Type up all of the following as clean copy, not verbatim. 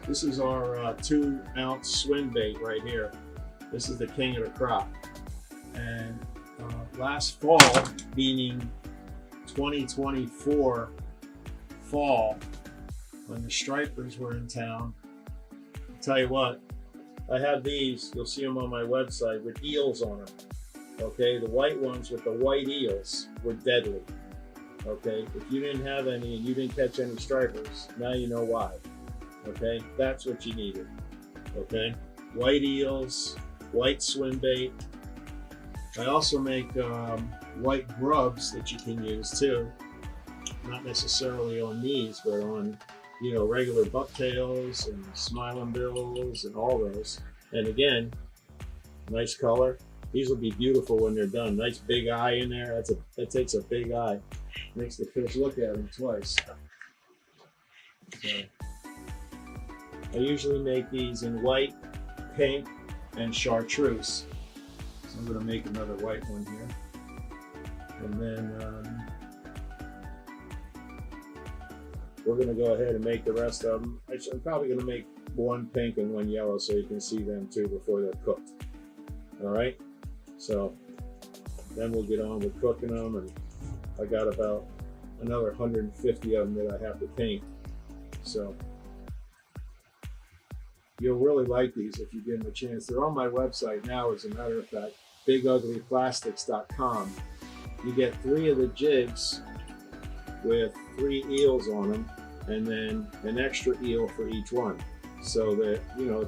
This is our 2-ounce swim bait right here. This is the king of the crop. And last fall, meaning 2024 fall, when the stripers were in town, I'll tell you what, I have these, you'll see them on my website, with eels on them. Okay, the white ones with the white eels were deadly. Okay, if you didn't have any and you didn't catch any stripers, now you know why. Okay, that's what you needed. Okay, white eels, white swim bait. I also make white grubs that you can use too. Not necessarily on these, but on, you know, regular bucktails and smiling bills and all those. And again, nice color. These will be beautiful when they're done. Nice big eye in there. That takes a big eye. Makes the fish look at them twice. So, I usually make these in white, pink, and chartreuse. So I'm going to make another white one here. And then we're going to go ahead and make the rest of them. I'm probably going to make one pink and one yellow so you can see them too before they're cooked. All right. So then we'll get on with cooking them, and I got about another 150 of them that I have to paint. So you'll really like these if you give them a chance. They're on my website now, as a matter of fact, biguglyplastics.com. You get 3 of the jigs with 3 eels on them, and then an extra eel for each one. So that, you know,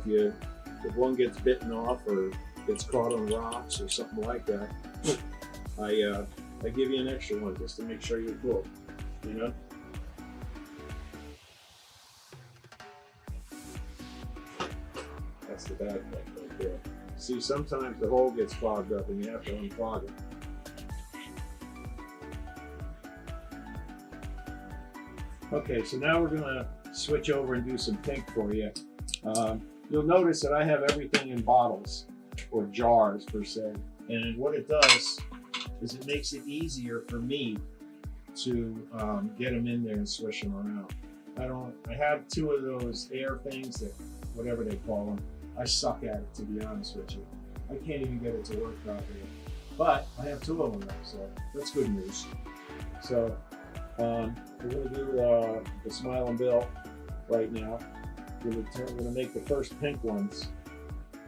if one gets bitten off or gets caught on rocks or something like that, I give you an extra one just to make sure you're cool, you know? That's the bad thing right there. See, sometimes the hole gets clogged up and you have to unclog it. Okay, so now we're gonna switch over and do some pink for you. You'll notice that I have everything in bottles or jars per se. And what it does is it makes it easier for me to get them in there and swish them around. I have 2 of those air things, that whatever they call them. I suck at it, to be honest with you. I can't even get it to work properly. But I have 2 of them now, so that's good news. So we're gonna do the smiling bill right now. We're gonna make the first pink ones.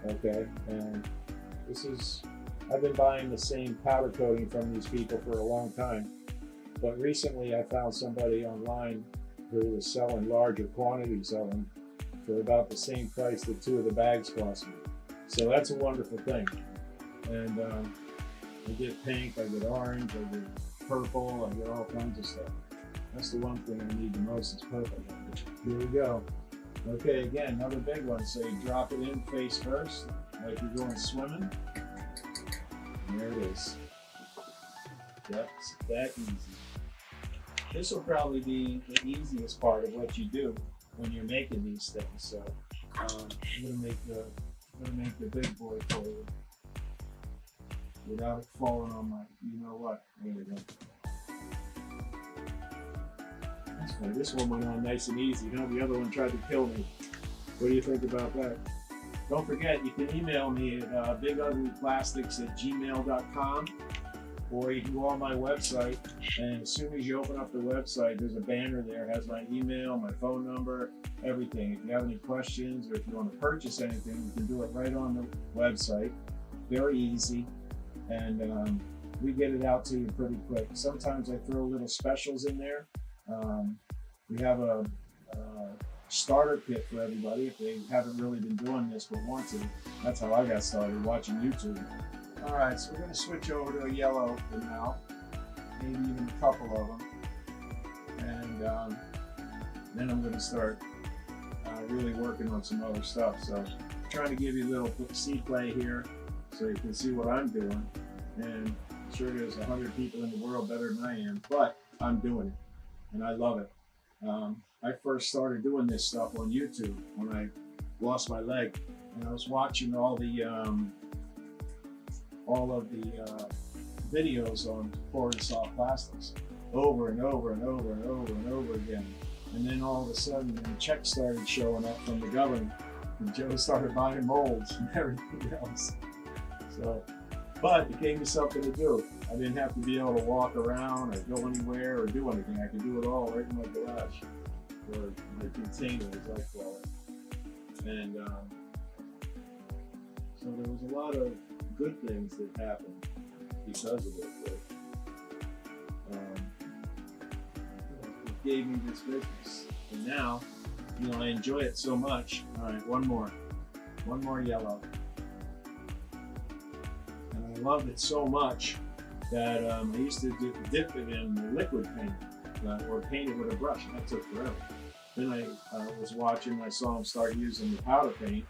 Okay, and I've been buying the same powder coating from these people for a long time, but recently I found somebody online who was selling larger quantities of them for about the same price that 2 of the bags cost me. So that's a wonderful thing. And I get pink, I get orange, I get purple, I get all kinds of stuff. That's the one thing I need the most is purple. Here we go. Okay, again, another big one. So you drop it in face first, like you're going swimming. And there it is. Yep, it's that easy. This will probably be the easiest part of what you do when you're making these things. So I'm gonna make the big boy for you without it falling on my, you know what? There we go. That's funny. This one went on nice and easy. You know, the other one tried to kill me. What do you think about that? Don't forget, you can email me at biguglyplastics@gmail.com, or you can go on my website, and as soon as you open up the website, there's a banner there. It has my email, my phone number, everything. If you have any questions or if you want to purchase anything, you can do it right on the website. Very easy, and we get it out to you pretty quick. Sometimes I throw little specials in there. We have a starter kit for everybody if they haven't really been doing this but want to. That's how I got started, watching YouTube. All right, so we're going to switch over to a yellow for now, maybe even a couple of them, and then I'm going to start really working on some other stuff. So I'm trying to give you a little sea play here so you can see what I'm doing, and I'm sure there's 100 people in the world better than I am, but I'm doing it, and I love it. I first started doing this stuff on YouTube when I lost my leg, and I was watching all of the videos on pouring soft plastics over and over and over and over and over again. And then all of a sudden, the checks started showing up from the government, and Joe started buying molds and everything else. So, but it gave me something to do. I didn't have to be able to walk around or go anywhere or do anything. I could do it all right in my garage, or my container, as I call it. And so there was a lot of good things that happened because of it. It gave me this business, and now, you know, I enjoy it so much. All right, one more yellow, and I loved it so much that I used to dip it in liquid paint or paint it with a brush, and that took forever. Then I was watching, I saw him start using the powder paint,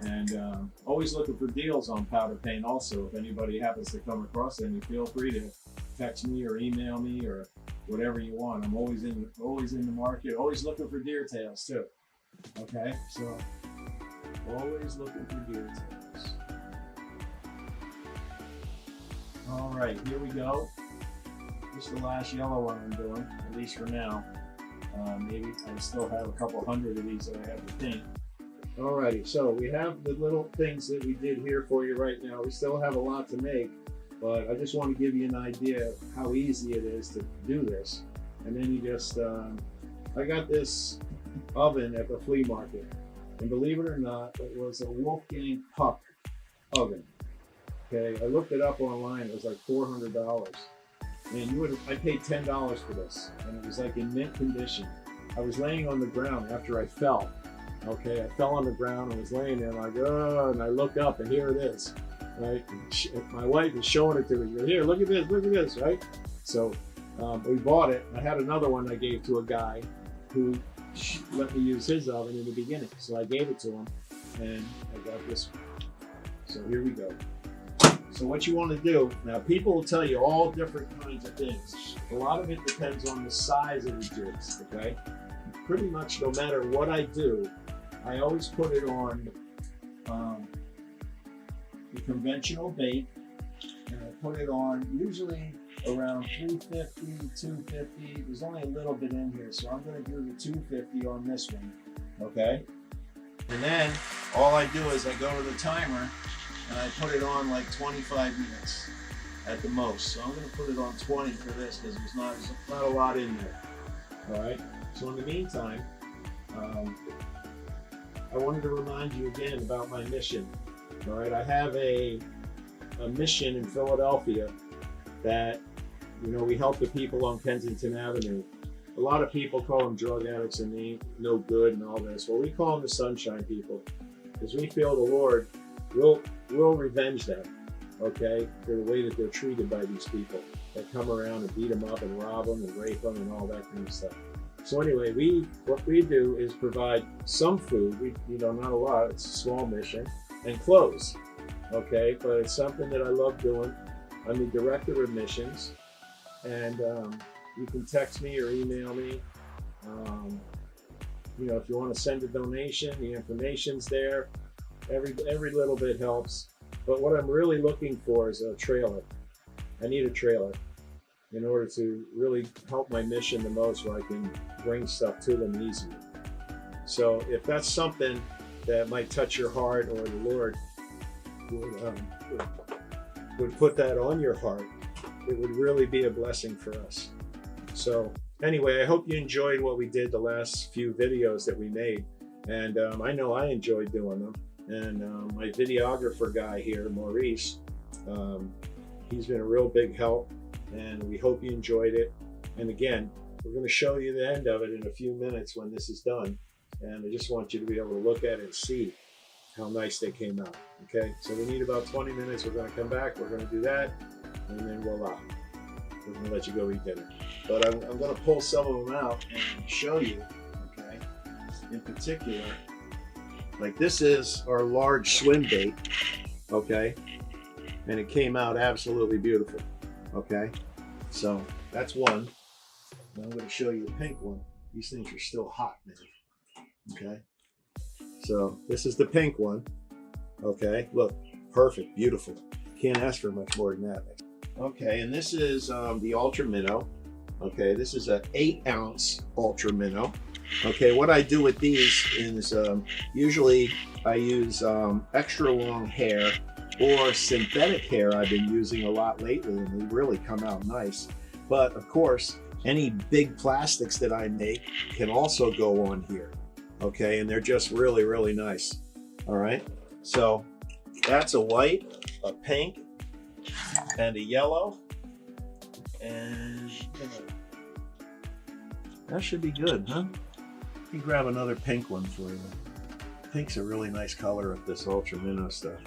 and always looking for deals on powder paint also. If anybody happens to come across any, feel free to text me or email me or whatever you want. I'm always in the market, always looking for deer tails too. Okay, so always looking for deer tails. All right, here we go. This is the last yellow one I'm doing, at least for now. Maybe I still have a couple hundred of these that I have to paint. Alrighty, so we have the little things that we did here for you right now. We still have a lot to make, but I just want to give you an idea of how easy it is to do this. And then you just, I got this oven at the flea market, and believe it or not, it was a Wolfgang Puck oven. Okay, I looked it up online. It was like $400, and I paid $10 for this, and it was like in mint condition. I was laying on the ground after I fell. Okay, I fell on the ground and was laying there like, oh, and I looked up and here it is, right? My wife is showing it to me. She goes, here, look at this, right? So we bought it. I had another one I gave to a guy who let me use his oven in the beginning. So I gave it to him, and I got this one. So here we go. So what you want to do, now people will tell you all different kinds of things. A lot of it depends on the size of the jigs, okay? Pretty much no matter what I do, I always put it on the conventional bait, and I put it on usually around 350, 250. There's only a little bit in here, so I'm going to do the 250 on this one, okay? And then all I do is I go to the timer and I put it on like 25 minutes at the most. So I'm going to put it on 20 for this because there's not a lot in there, all right? So in the meantime, I wanted to remind you again about my mission. All right, I have a mission in Philadelphia that, you know, we help the people on Kensington Avenue. A lot of people call them drug addicts and they ain't no good and all this. Well, we call them the sunshine people because we feel the Lord will revenge them, okay, for the way that they're treated by these people that come around and beat them up and rob them and rape them and all that kind of stuff. So anyway, what we do is provide some food, not a lot, it's a small mission, and clothes, okay? But it's something that I love doing. I'm the director of missions, and you can text me or email me. If you want to send a donation, the information's there. Every little bit helps. But what I'm really looking for is a trailer. I need a trailer in order to really help my mission the most, where I can bring stuff to them easier. So if that's something that might touch your heart, or the Lord would put that on your heart, it would really be a blessing for us. So anyway, I hope you enjoyed what we did the last few videos that we made. And I know I enjoyed doing them. And my videographer guy here, Maurice, he's been a real big help. And we hope you enjoyed it. And again, we're going to show you the end of it in a few minutes when this is done. And I just want you to be able to look at it and see how nice they came out. Okay, so we need about 20 minutes. We're going to come back. We're going to do that. And then voila. We're going to let you go eat dinner. But I'm going to pull some of them out and show you, okay, in particular. Like this is our large swim bait, okay? And it came out absolutely beautiful. Okay, so that's one. Now I'm going to show you a pink one. These things are still hot, man. Okay, so this is the pink one. Okay, look, perfect, beautiful. Can't ask for much more than that. Okay, and this is the Ultra Minnow. Okay, this is an 8-ounce Ultra Minnow. Okay, what I do with these is usually I use extra long hair or synthetic hair I've been using a lot lately, and they really come out nice. But of course, any big plastics that I make can also go on here. Okay, and they're just really, really nice. All right, so that's a white, a pink, and a yellow, and that should be good, huh? Let me grab another pink one for you. Pink's a really nice color of this Ultra Minnow stuff,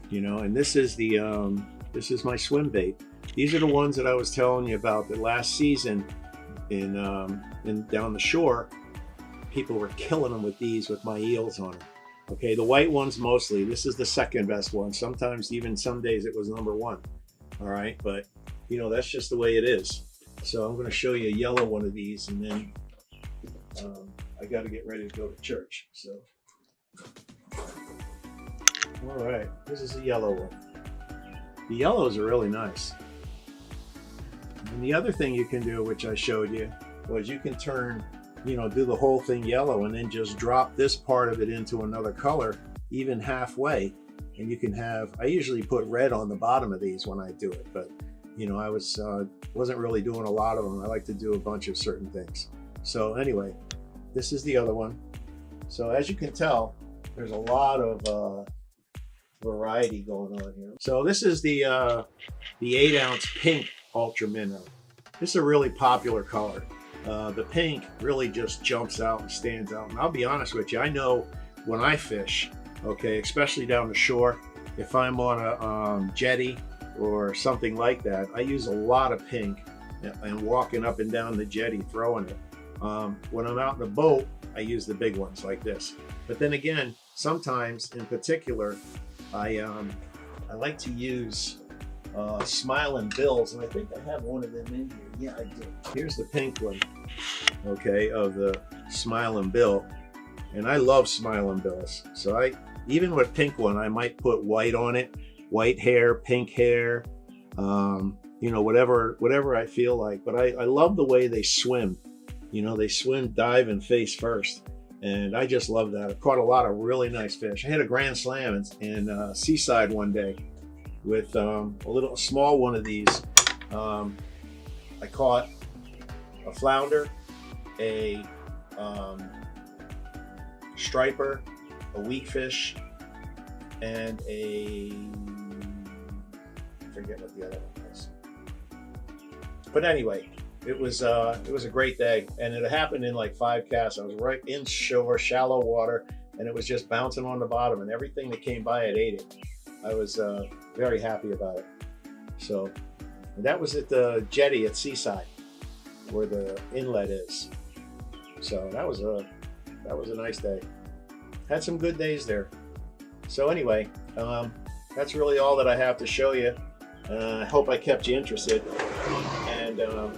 you know. And this is the this is my swim bait. These are the ones that I was telling you about that last season in down the shore. People were killing them with these with my eels on them. Okay, the white ones mostly. This is the second best one. Sometimes even some days it was number one. All right, but you know, that's just the way it is. So I'm going to show you a yellow one of these, and then I got to get ready to go to church. So, all right, this is a yellow one. The yellows are really nice. And the other thing you can do, which I showed you, was you can turn, you know, do the whole thing yellow and then just drop this part of it into another color, even halfway. And you can have, I usually put red on the bottom of these when I do it, but you know, I wasn't really doing a lot of them. I like to do a bunch of certain things. So anyway, this is the other one. So as you can tell, there's a lot of variety going on here. So this is the 8-ounce pink Ultra Minnow. This is a really popular color. The pink really just jumps out and stands out. And I'll be honest with you, I know when I fish, okay, especially down the shore, if I'm on a jetty or something like that, I use a lot of pink and walking up and down the jetty throwing it. When I'm out in the boat, I use the big ones like this. But then again, sometimes in particular, I like to use Smiling Bills, and I think I have one of them in here. Yeah, I do. Here's the pink one, okay, of the Smiling Bill. And I love Smiling Bills. So even with pink one, I might put white on it. White hair, pink hair, you know, whatever I feel like. But I love the way they swim. You know, they swim, dive, and face first. And I just love that. I caught a lot of really nice fish. I had a grand slam in Seaside one day with a little small one of these. I caught a flounder, a striper, a weakfish, and I forget what the other one was. But anyway, it was a great day, and it happened in like 5 casts. I was right in shore, shallow water, and it was just bouncing on the bottom, and everything that came by it ate it. I was very happy about it. So that was at the jetty at Seaside, where the inlet is. So that was a nice day. Had some good days there. So anyway, that's really all that I have to show you. I hope I kept you interested. And I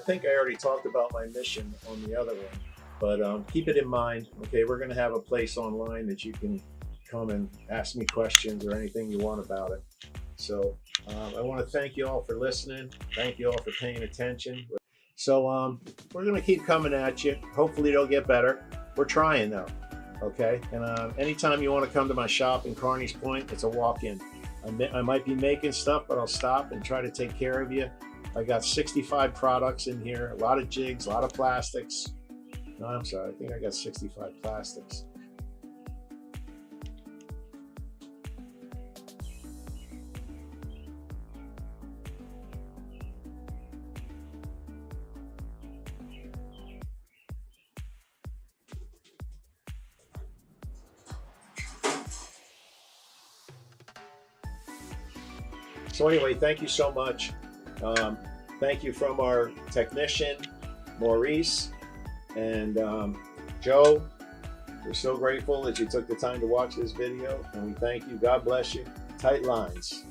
think I already talked about my mission on the other one, but keep it in mind. Okay, we're going to have a place online that you can come and ask me questions or anything you want about it. So I want to thank you all for listening. Thank you all for paying attention. So we're going to keep coming at you. Hopefully it'll get better. We're trying though. Okay, and anytime you want to come to my shop in Carney's Point, it's a walk-in. I might be making stuff, but I'll stop and try to take care of you. I got 65 products in here, a lot of jigs, a lot of plastics. No, I'm sorry, I think I got 65 plastics. So anyway, thank you so much. Thank you from our technician, Maurice, and Joe. We're so grateful that you took the time to watch this video, and we thank you. God bless you. Tight lines.